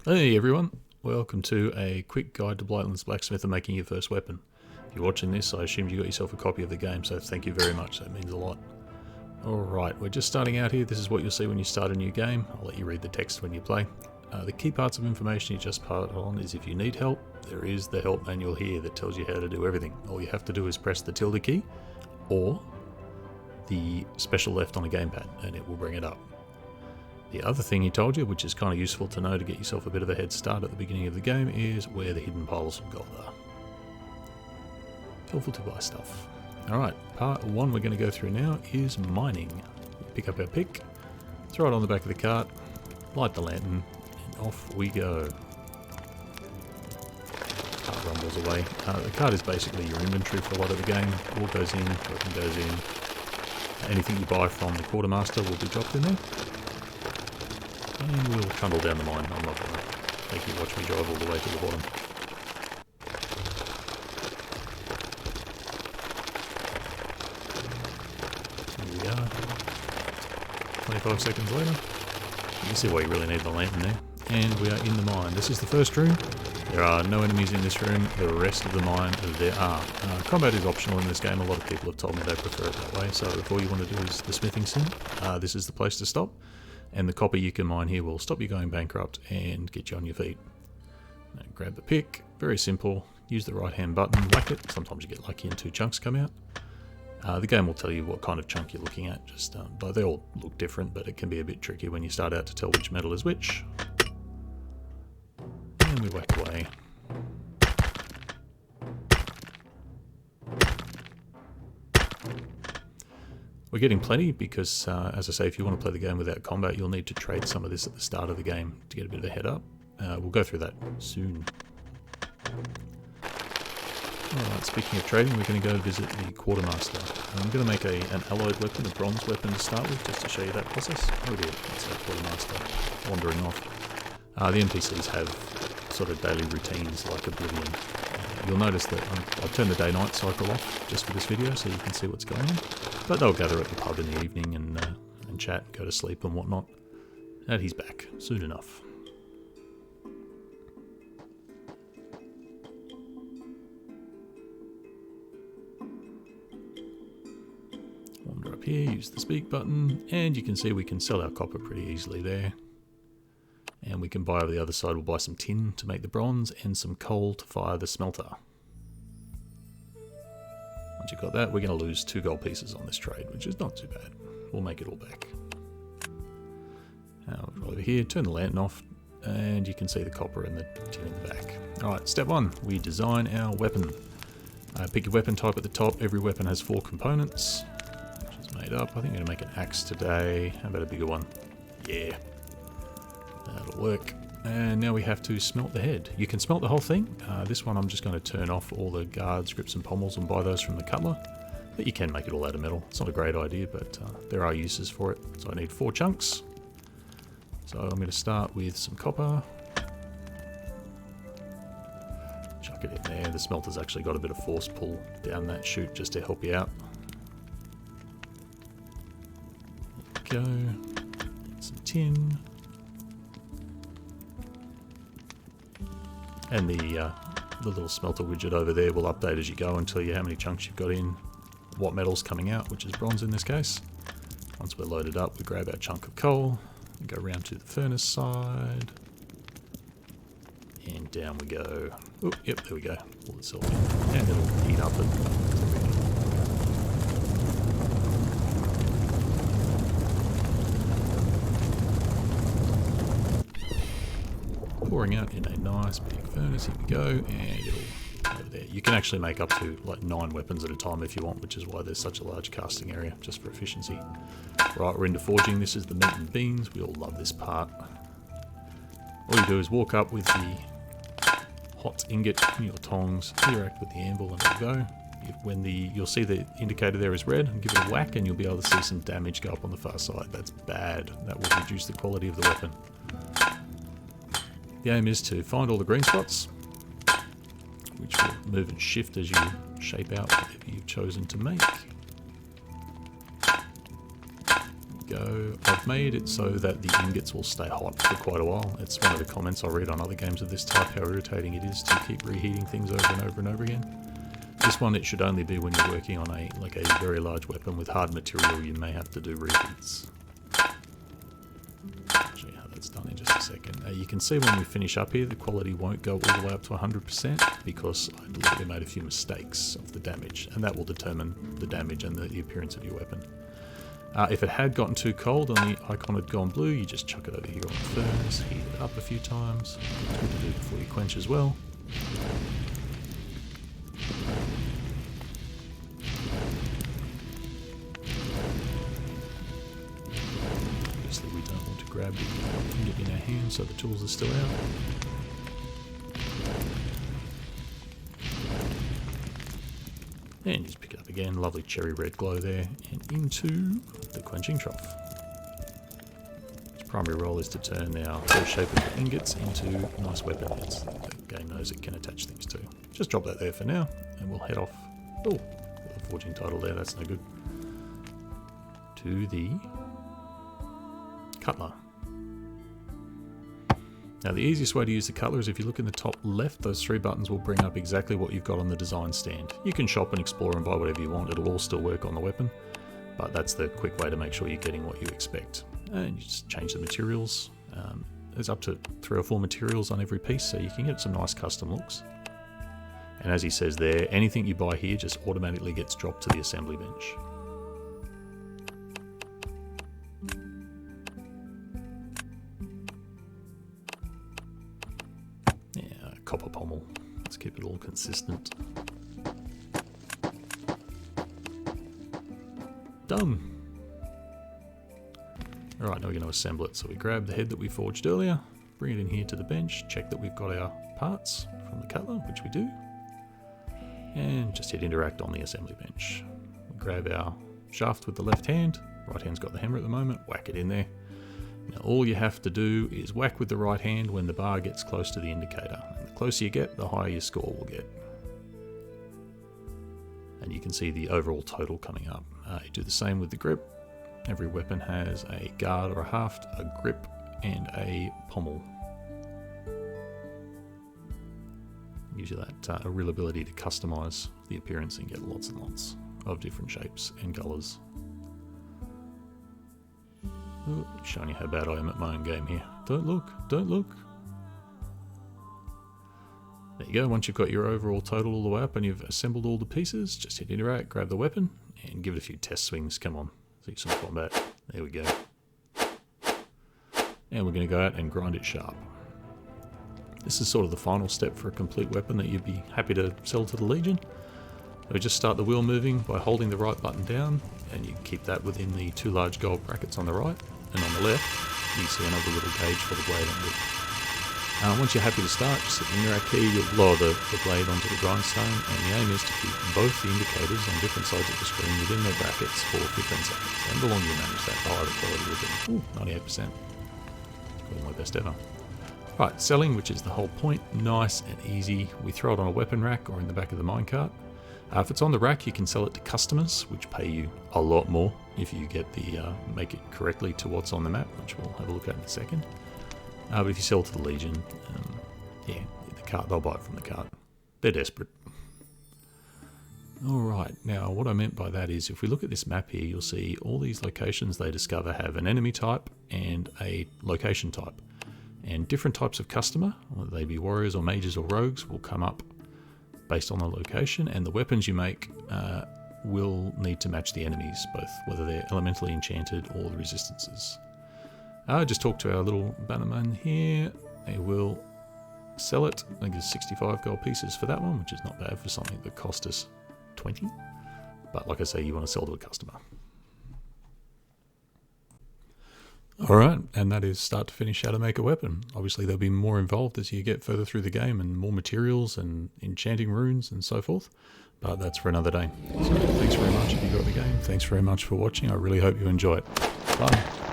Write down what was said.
Hey everyone, welcome to a quick guide to Blightlands Blacksmith and making your first weapon. If you're watching this, I assume you got yourself a copy of the game, so thank you very much, that means a lot. Alright, we're just starting out here. This is what you'll see when you start a new game. I'll let you read the text when you play. The key parts of information you just part on is if you need help, there is the help manual here that tells you how to do everything. All you have to do is press the tilde key or the special left on a gamepad and it will bring it up. The other thing he told you, which is kind of useful to know to get yourself a bit of a head start at the beginning of the game, is where the hidden piles of gold are. Helpful to buy stuff. Alright, part one we're going to go through now is mining. Pick up our pick, throw it on the back of the cart, light the lantern, and off we go. Cart rumbles away. The cart is basically your inventory for a lot of the game. All goes in, weapon goes in. Anything you buy from the quartermaster will be dropped in there. And we'll trundle down the mine. I'm not going to make you watch me drive all the way to the bottom. Here we are. 25 seconds later. You can see why you really need the lantern there. And we are in the mine. This is the first room. There are no enemies in this room. The rest of the mine, there are. Combat is optional in this game. A lot of people have told me they prefer it that way. So if all you want to do is the smithing sim, this is the place to stop. And the copper you can mine here will stop you going bankrupt and get you on your feet. Now grab the pick, very simple. Use the right hand button, whack it. Sometimes you get lucky and two chunks come out. The game will tell you what kind of chunk you're looking at. But they all look different, but it can be a bit tricky when you start out to tell which metal is which. And we whack away. We're getting plenty because, as I say, if you want to play the game without combat, you'll need to trade some of this at the start of the game to get a bit of a head up. We'll go through that soon. Alright, speaking of trading, we're going to go visit the quartermaster. I'm going to make an alloyed weapon, a bronze weapon to start with, just to show you that process. Oh dear, that's our quartermaster wandering off. The NPCs have sort of daily routines like Oblivion. You'll notice that I've turned the day-night cycle off just for this video so you can see what's going on. But they'll gather at the pub in the evening and chat and go to sleep and whatnot. And he's back soon enough. Wander up here, use the speak button, and you can see we can sell our copper pretty easily there. And we can buy over the other side, we'll buy some tin to make the bronze and some coal to fire the smelter. Once you've got that, we're going to lose 2 gold pieces on this trade, which is not too bad. We'll make it all back. Now, over here, turn the lantern off, and you can see the copper and the tin in the back. Alright, step 1, we design our weapon. Pick your weapon type at the top. Every weapon has 4 components, which is made up. I think I'm going to make an axe today. How about a bigger one? Yeah. That'll work. And now we have to smelt the head. You can smelt the whole thing. This one I'm just going to turn off all the guards, grips and pommels and buy those from the cutler. But you can make it all out of metal. It's not a great idea, but there are uses for it. So I need 4 chunks. So I'm going to start with some copper. Chuck it in there. The smelter's actually got a bit of force pull down that chute just to help you out. There we go. Some tin. And the little smelter widget over there will update as you go and tell you how many chunks you've got in, what metal's coming out, which is bronze in this case. Once we're loaded up, we grab our chunk of coal and go around to the furnace side. And down we go. Oh, yep, there we go. Pull itself in. And it'll heat up and pouring out in a nice big furnace. Here we go, and it'll over there. You can actually make up to like 9 weapons at a time if you want, which is why there's such a large casting area, just for efficiency. Right, we're into forging. This is the meat and beans. We all love this part. All you do is walk up with the hot ingot in your tongs, interact with the anvil, and there you go. When you'll see the indicator there is red, and give it a whack, and you'll be able to see some damage go up on the far side. That's bad. That will reduce the quality of the weapon. The aim is to find all the green spots, which will move and shift as you shape out whatever you've chosen to make. There we go. I've made it so that the ingots will stay hot for quite a while. It's one of the comments I read on other games of this type, how irritating it is to keep reheating things over and over and over again. This one, it should only be when you're working on a very large weapon with hard material. You may have to do reheats. I'll show you how that's done in just a second. You can see when we finish up here, the quality won't go all the way up to 100% because I deliberately made a few mistakes of the damage, and that will determine the damage and the appearance of your weapon. If it had gotten too cold and the icon had gone blue, you just chuck it over here on the furnace, heat it up a few times. It's good to do before you quench as well. Obviously we don't want to grab the ingot in our hand, so the tools are still out. And just pick it up again, lovely cherry red glow there, and into the quenching trough. Its primary role is to turn our first shape of the ingots into nice weapon heads that the game knows it can attach things to. Just drop that there for now, and we'll head off. Oh, got the forging title there, that's no good. To the cutler. Now the easiest way to use the cutler is if you look in the top left, those three buttons will bring up exactly what you've got on the design stand. You can shop and explore and buy whatever you want, it'll all still work on the weapon, but that's the quick way to make sure you're getting what you expect. And you just change the materials. There's up to 3 or 4 materials on every piece, so you can get some nice custom looks. And as he says there, anything you buy here just automatically gets dropped to the assembly bench. Copper pommel. Let's keep it all consistent. Done. Alright, now we're going to assemble it. So we grab the head that we forged earlier, bring it in here to the bench, check that we've got our parts from the cutler, which we do, and just hit interact on the assembly bench. We grab our shaft with the left hand, right hand's got the hammer at the moment, whack it in there. Now all you have to do is whack with the right hand when the bar gets close to the indicator. And the closer you get, the higher your score will get. And you can see the overall total coming up. You do the same with the grip. Every weapon has a guard or a haft, a grip, and a pommel. Gives you that a real ability to customize the appearance and get lots and lots of different shapes and colours. Ooh, showing you how bad I am at my own game here. Don't look, don't look. There you go, once you've got your overall total all the way up and you've assembled all the pieces, just hit interact, grab the weapon, and give it a few test swings. Come on, see some combat. There we go. And we're going to go out and grind it sharp. This is sort of the final step for a complete weapon that you'd be happy to sell to the Legion. We just start the wheel moving by holding the right button down, and you keep that within the 2 large gold brackets on the right, and on the left you see another little gauge for the blade end. Once you're happy to start, just hit the interact key, you'll lower the blade onto the grindstone, and the aim is to keep both the indicators on different sides of the screen within their brackets for 15 seconds. And the longer you manage that, the higher the quality will be. Ooh, 98%. Probably my best ever. Right, selling, which is the whole point, nice and easy. We throw it on a weapon rack or in the back of the minecart. If it's on the rack, you can sell it to customers, which pay you a lot more if you get the make it correctly to what's on the map, which we'll have a look at in a second. But if you sell to the Legion, yeah, the cart, they'll buy it from the cart. They're desperate. Alright, now what I meant by that is if we look at this map here, you'll see all these locations they discover have an enemy type and a location type. And different types of customer, whether they be warriors or mages or rogues, will come up based on the location, and the weapons you make will need to match the enemies, both whether they're elementally enchanted or the resistances. Just talk to our little bannerman here. They will sell it. I think it's 65 gold pieces for that one, which is not bad for something that cost us 20. But like I say, you want to sell to a customer. Alright, and that is start to finish how to make a weapon. Obviously there'll be more involved as you get further through the game and more materials and enchanting runes and so forth, but that's for another day. So thanks very much if you got the game, thanks very much for watching, I really hope you enjoy it. Bye.